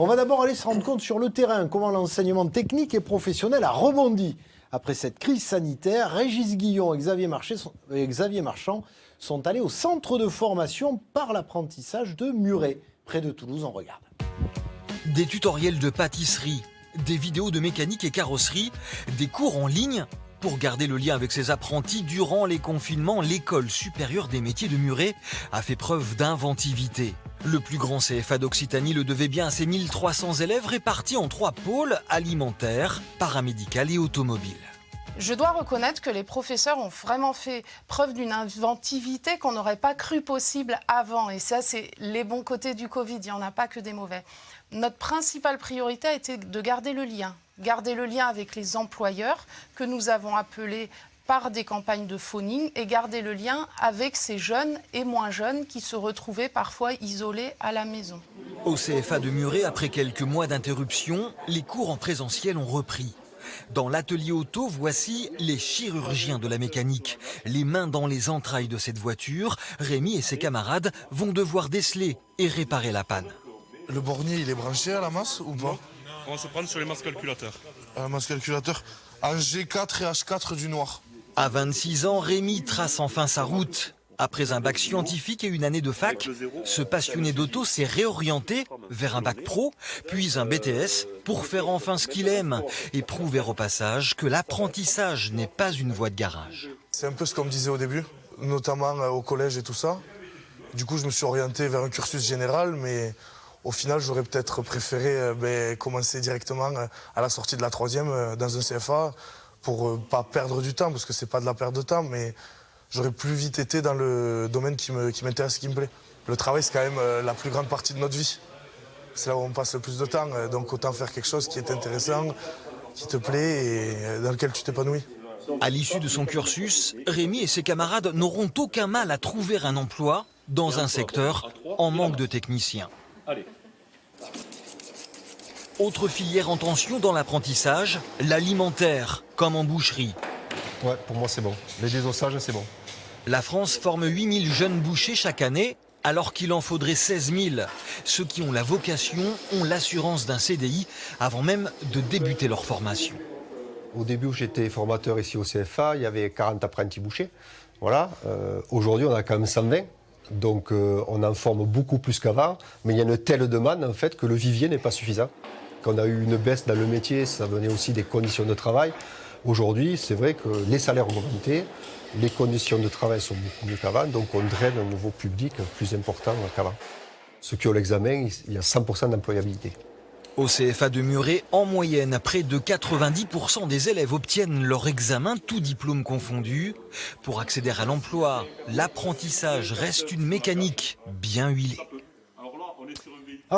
On va d'abord aller se rendre compte sur le terrain comment l'enseignement technique et professionnel a rebondi. Après cette crise sanitaire, Régis Guillon et Xavier Marchand sont allés au centre de formation par l'apprentissage de Muret, près de Toulouse. On regarde. Des tutoriels de pâtisserie, des vidéos de mécanique et carrosserie, des cours en ligne. Pour garder le lien avec ses apprentis durant les confinements, l'École supérieure des métiers de Muret a fait preuve d'inventivité. Le plus grand CFA d'Occitanie le devait bien à ses 1300 élèves répartis en 3 pôles, alimentaire, paramédical et automobile. Je dois reconnaître que les professeurs ont vraiment fait preuve d'une inventivité qu'on n'aurait pas cru possible avant. Et ça, c'est les bons côtés du Covid, il n'y en a pas que des mauvais. Notre principale priorité a été de garder le lien avec les employeurs que nous avons appelés par des campagnes de phoning et garder le lien avec ces jeunes et moins jeunes qui se retrouvaient parfois isolés à la maison. Au CFA de Muret, après quelques mois d'interruption, les cours en présentiel ont repris. Dans l'atelier auto, voici les chirurgiens de la mécanique. Les mains dans les entrailles de cette voiture, Rémi et ses camarades vont devoir déceler et réparer la panne. Le bornier, il est branché à la masse ou pas? On va se prendre sur les masses calculateurs. Masse calculateur en G4 et H4 du noir. À 26 ans, Rémi trace enfin sa route. Après un bac scientifique et une année de fac, ce passionné d'auto s'est réorienté vers un bac pro, puis un BTS pour faire enfin ce qu'il aime et prouver au passage que l'apprentissage n'est pas une voie de garage. C'est un peu ce qu'on me disait au début, notamment au collège et tout ça. Du coup, je me suis orienté vers un cursus général, mais au final, j'aurais peut-être préféré commencer directement à la sortie de la 3e dans un CFA pour pas perdre du temps, parce que c'est pas de la perte de temps, mais j'aurais plus vite été dans le domaine qui m'intéresse et qui me plaît. Le travail, c'est quand même la plus grande partie de notre vie. C'est là où on passe le plus de temps, donc autant faire quelque chose qui est intéressant, qui te plaît et dans lequel tu t'épanouis. À l'issue de son cursus, Rémi et ses camarades n'auront aucun mal à trouver un emploi dans un secteur en manque de techniciens. Autre filière en tension dans l'apprentissage, l'alimentaire, comme en boucherie. Ouais, pour moi c'est bon. Les désossages, c'est bon. La France forme 8000 jeunes bouchers chaque année, alors qu'il en faudrait 16 000. Ceux qui ont la vocation ont l'assurance d'un CDI avant même de débuter leur formation. Au début où j'étais formateur ici au CFA, il y avait 40 apprentis bouchers. Voilà. Aujourd'hui, on a quand même 120. Donc on en forme beaucoup plus qu'avant. Mais il y a une telle demande en fait que le vivier n'est pas suffisant. Quand on a eu une baisse dans le métier, ça venait aussi des conditions de travail. Aujourd'hui, c'est vrai que les salaires ont augmenté, les conditions de travail sont beaucoup mieux qu'avant, donc on draine un nouveau public plus important qu'avant. Ceux qui ont l'examen, il y a 100% d'employabilité. Au CFA de Muret, en moyenne, près de 90% des élèves obtiennent leur examen, tout diplôme confondu. Pour accéder à l'emploi, l'apprentissage reste une mécanique bien huilée.